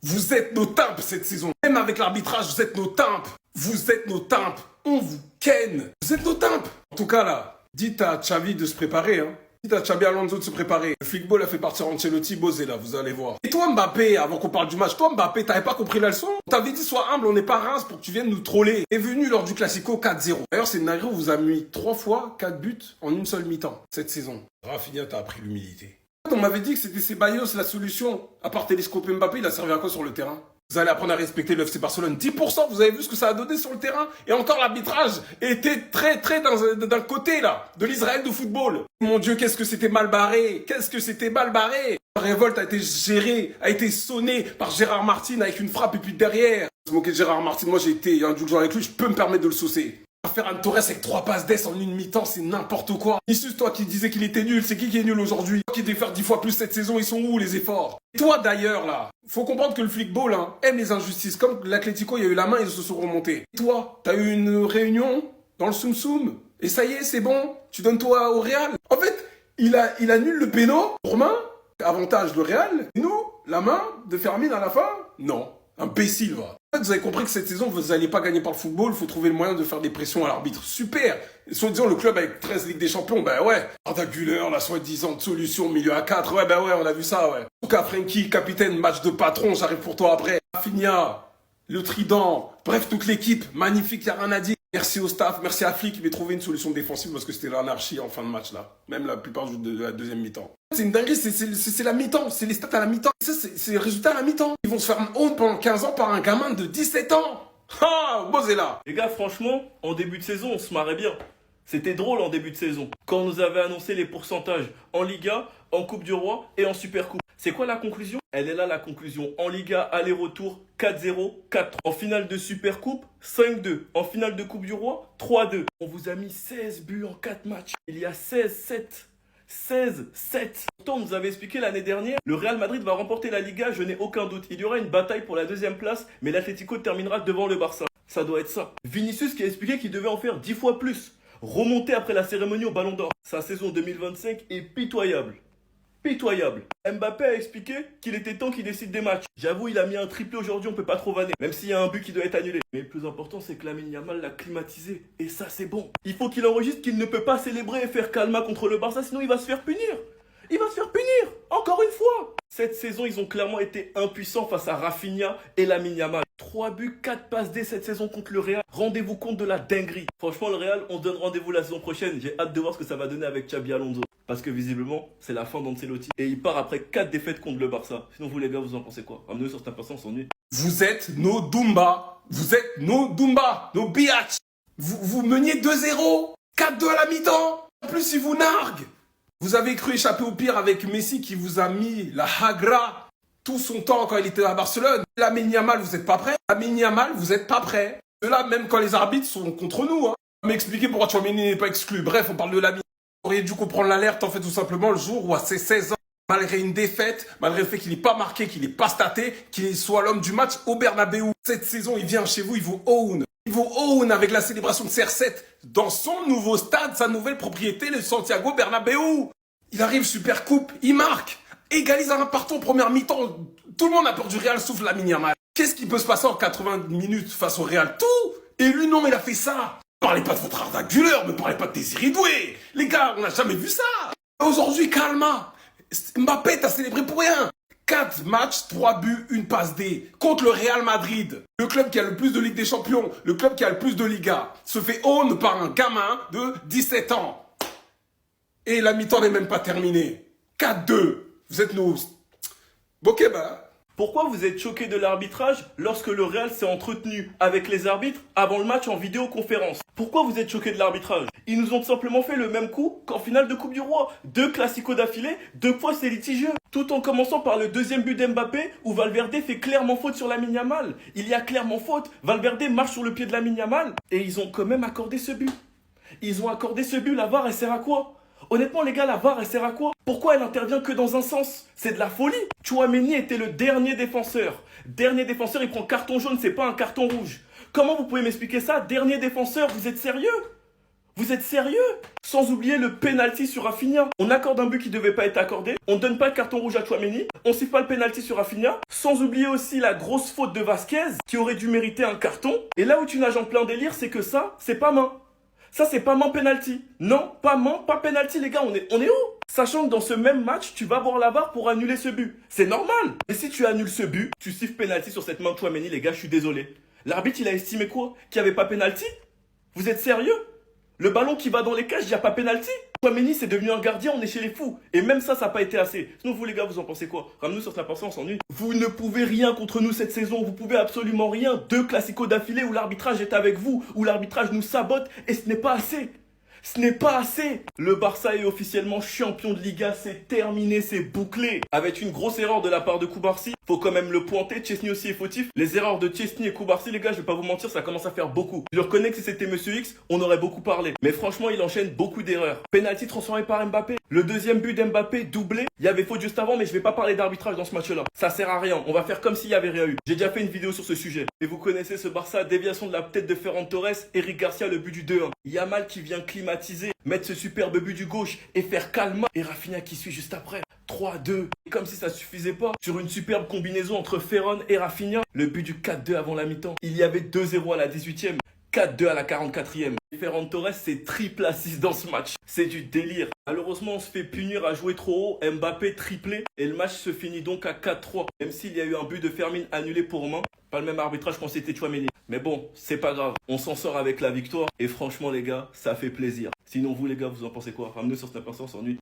Vous êtes nos timpes cette saison. Même avec l'arbitrage, vous êtes nos timpes. Vous êtes nos timpes. On vous ken. Vous êtes nos timpes. En tout cas, là, dites à Xavi de se préparer, hein. Dites à Xabi Alonso de se préparer. Le flickball a fait partir Ancelotti, Bozé là, vous allez voir. Et toi Mbappé, avant qu'on parle du match, toi Mbappé, t'avais pas compris la leçon? On t'avait dit sois humble, on n'est pas Reims pour que tu viennes nous troller. Est venu lors du Classico 4-0. D'ailleurs, c'est une dinguerie, on vous a mis 3 fois 4 buts en une seule mi-temps cette saison. Rafinha, t'as appris l'humilité. On m'avait dit que c'était Ceballos la solution. À part télescoper Mbappé, il a servi à quoi sur le terrain? Vous allez apprendre à respecter le FC Barcelone. 10%, vous avez vu ce que ça a donné sur le terrain? Et encore l'arbitrage était très d'un côté là, de l'Israël de football. Mon Dieu, qu'est-ce que c'était mal barré. Qu'est-ce que c'était mal barré. La révolte a été gérée, a été sonnée par Gérard Martin avec une frappe et puis derrière. Je me moquais de Gérard Martin, moi j'ai été indulgent avec lui, je peux me permettre de le saucer. Ferran Torres avec 3 passes d'ess en une mi-temps, c'est n'importe quoi. Vinicius, toi qui disais qu'il était nul, c'est qui est nul aujourd'hui? Toi qui devait faire 10 fois plus cette saison, ils sont où les efforts? Et toi d'ailleurs là, faut comprendre que le flickball hein, aime les injustices. Comme l'Atlético, il y a eu la main, ils se sont remontés. Et toi, t'as eu une réunion dans le Soum Soum, et ça y est, c'est bon, tu donnes toi au Real. En fait, il annule le péno, Romain, avantage le Real. Et nous, la main de Fermin à la fin? Non. Imbécile, va. En fait, vous avez compris que cette saison, vous n'allez pas gagner par le football, il faut trouver le moyen de faire des pressions à l'arbitre. Super. Et soit disant le club avec 13 Ligues des Champions, ben ouais. Arda Güler, la soi-disant solution, milieu à 4, ouais, ben ouais, on a vu ça, ouais. En tout cas, Frenkie, capitaine, match de patron, j'arrive pour toi après. Rafinha, le trident, bref, toute l'équipe, magnifique, y a rien à dire. Merci au staff, merci à Flick qui m'a trouvé une solution défensive parce que c'était l'anarchie en fin de match là. Même la plupart de la deuxième mi-temps. C'est une dinguerie, c'est la mi-temps, c'est les stats à la mi-temps. C'est les résultats à la mi-temps. Ils vont se faire honte pendant 15 ans par un gamin de 17 ans. Ah, Bozé là. Les gars, franchement, en début de saison, on se marrait bien. C'était drôle en début de saison. Quand on nous avait annoncé les pourcentages en Liga, en Coupe du Roi et en Super Coupe. C'est quoi la conclusion? Elle est là la conclusion. En Liga, aller-retour, 4-0, 4-3. En finale de Super Coupe, 5-2. En finale de Coupe du Roi, 3-2. On vous a mis 16 buts en 4 matchs. Il y a 16-7. 16-7. Pourtant, on nous avait expliqué l'année dernière, le Real Madrid va remporter la Liga, je n'ai aucun doute. Il y aura une bataille pour la deuxième place, mais l'Atlético terminera devant le Barça. Ça doit être ça. Vinicius qui a expliqué qu'il devait en faire 10 fois plus. Remonter après la cérémonie au Ballon d'Or. Sa saison 2025 est pitoyable. Pitoyable. Mbappé a expliqué qu'il était temps qu'il décide des matchs. J'avoue, il a mis un triplé aujourd'hui, on peut pas trop vanner. Même s'il y a un but qui doit être annulé. Mais le plus important, c'est que Lamine Yamal l'a climatisé. Et ça, c'est bon. Il faut qu'il enregistre qu'il ne peut pas célébrer et faire calma contre le Barça, sinon il va se faire punir. Il va se faire punir. Encore une fois. Cette saison, ils ont clairement été impuissants face à Rafinha et Lamine Yamal. 3 buts, 4 passes dès cette saison contre le Real. Rendez-vous compte de la dinguerie. Franchement, le Real, on se donne rendez-vous la saison prochaine. J'ai hâte de voir ce que ça va donner avec Xabi Alonso. Parce que visiblement, c'est la fin d'Ancelotti. Et il part après 4 défaites contre le Barça. Sinon, vous les gars, vous en pensez quoi? Ramenez-nous sur cette impatience, on s'ennuie. Vous êtes nos Dumba. Vous êtes nos Dumba. Nos biatch. Vous meniez 2-0. 4-2 à la mi-temps. En plus, ils vous narguent. Vous avez cru échapper au pire avec Messi qui vous a mis la hagra tout son temps quand il était à Barcelone. Lamine Yamal, vous n'êtes pas prêt. Lamine Yamal, vous n'êtes pas prêt. Là, même quand les arbitres sont contre nous. Hein. M'expliquer pourquoi Tchouaméni n'est pas exclu. Bref, on parle de Lamine. Vous auriez dû comprendre l'alerte en fait tout simplement le jour où à ses 16 ans, malgré une défaite, malgré le fait qu'il n'est pas marqué, qu'il n'est pas staté, qu'il soit l'homme du match au Bernabeu. Cette saison, il vient chez vous, il vous own. Il vous own avec la célébration de CR7 dans son nouveau stade, sa nouvelle propriété, le Santiago Bernabeu. Il arrive Super Coupe, il marque, égalise à un partout première mi-temps. Tout le monde a peur du Real sauf Lamine Yamal. Qu'est-ce qui peut se passer en 80 minutes face au Real? Tout. Et lui non, il a fait ça. Ne parlez pas de votre Arda Güler, ne parlez pas de Désiré Doué. Les gars, on n'a jamais vu ça. Aujourd'hui, calma. Mbappé, t'as célébré pour rien. 4 matchs, 3 buts, 1 passe D. Contre le Real Madrid. Le club qui a le plus de Ligue des Champions. Le club qui a le plus de Liga. Se fait own par un gamin de 17 ans. Et la mi-temps n'est même pas terminée. 4-2. Vous êtes nos... Ok, bah... Pourquoi vous êtes choqué de l'arbitrage lorsque le Real s'est entretenu avec les arbitres avant le match en vidéoconférence? Pourquoi vous êtes choqué de l'arbitrage? Ils nous ont tout simplement fait le même coup qu'en finale de Coupe du Roi. 2 classicos d'affilée, 2 fois c'est litigieux. Tout en commençant par le deuxième but d'Mbappé où Valverde fait clairement faute sur Lamine Yamal. Il y a clairement faute. Valverde marche sur le pied de Lamine Yamal et ils ont quand même accordé ce but. Ils ont accordé ce but, la VAR elle sert à quoi? Honnêtement les gars, la VAR elle sert à quoi? Pourquoi elle intervient que dans un sens? C'est de la folie. Tchouaméni était le dernier défenseur. Dernier défenseur, il prend carton jaune, c'est pas un carton rouge. Comment vous pouvez m'expliquer ça? Dernier défenseur, vous êtes sérieux? Vous êtes sérieux? Sans oublier le penalty sur Rafinha. On accorde un but qui devait pas être accordé. On donne pas de carton rouge à Tchouaméni. On siffle pas le penalty sur Rafinha. Sans oublier aussi la grosse faute de Vasquez qui aurait dû mériter un carton. Et là où tu nages en plein délire, c'est que ça, c'est pas main. Ça, c'est pas main penalty. Non, pas main, pas penalty, les gars. On est où? Sachant que dans ce même match, tu vas voir la VAR pour annuler ce but. C'est normal. Et si tu annules ce but, tu siffles penalty sur cette main de Tchouaméni, les gars, je suis désolé. L'arbitre, il a estimé quoi? Qu'il n'y avait pas penalty? Vous êtes sérieux? Le ballon qui va dans les cages, il n'y a pas penalty? Tchouaméni, c'est devenu un gardien, on est chez les fous. Et même ça, ça n'a pas été assez. Sinon, vous les gars, vous en pensez quoi? Ramenez-nous sur la pensée, on s'ennuie. Vous ne pouvez rien contre nous cette saison. Vous pouvez absolument rien. 2 classicos d'affilée où l'arbitrage est avec vous, où l'arbitrage nous sabote, et ce n'est pas assez. Ce n'est pas assez. Le Barça est officiellement champion de Liga, c'est terminé, c'est bouclé. Avec une grosse erreur de la part de Koubarsi, faut quand même le pointer, Chesney aussi est fautif. Les erreurs de Chesney et Koubarsi, les gars, je vais pas vous mentir, ça commence à faire beaucoup. Je reconnais que si c'était Monsieur X, on aurait beaucoup parlé. Mais franchement, il enchaîne beaucoup d'erreurs. Penalty transformé par Mbappé. Le deuxième but d'Mbappé, doublé. Il y avait faute juste avant, mais je vais pas parler d'arbitrage dans ce match-là. Ça sert à rien, on va faire comme s'il y avait rien eu. J'ai déjà fait une vidéo sur ce sujet. Et vous connaissez ce Barça, déviation de la tête de Ferran Torres, Eric Garcia, le but du 2-1. Yamal qui vient climatiser, mettre ce superbe but du gauche et faire calme. Et Rafinha qui suit juste après. 3-2. Et comme si ça suffisait pas, sur une superbe combinaison entre Ferran et Rafinha, le but du 4-2 avant la mi-temps. Il y avait 2-0 à la 18e. 4-2 à la 44e. Ferran Torres, c'est triple assist dans ce match. C'est du délire. Malheureusement, on se fait punir à jouer trop haut. Mbappé triplé. Et le match se finit donc à 4-3. Même s'il y a eu un but de Fermin annulé pour main. Pas le même arbitrage quand c'était Tchouaméni. Mais bon, c'est pas grave. On s'en sort avec la victoire. Et franchement, les gars, ça fait plaisir. Sinon, vous, les gars, vous en pensez quoi? Ramenez sur Snap, on s'ennuie.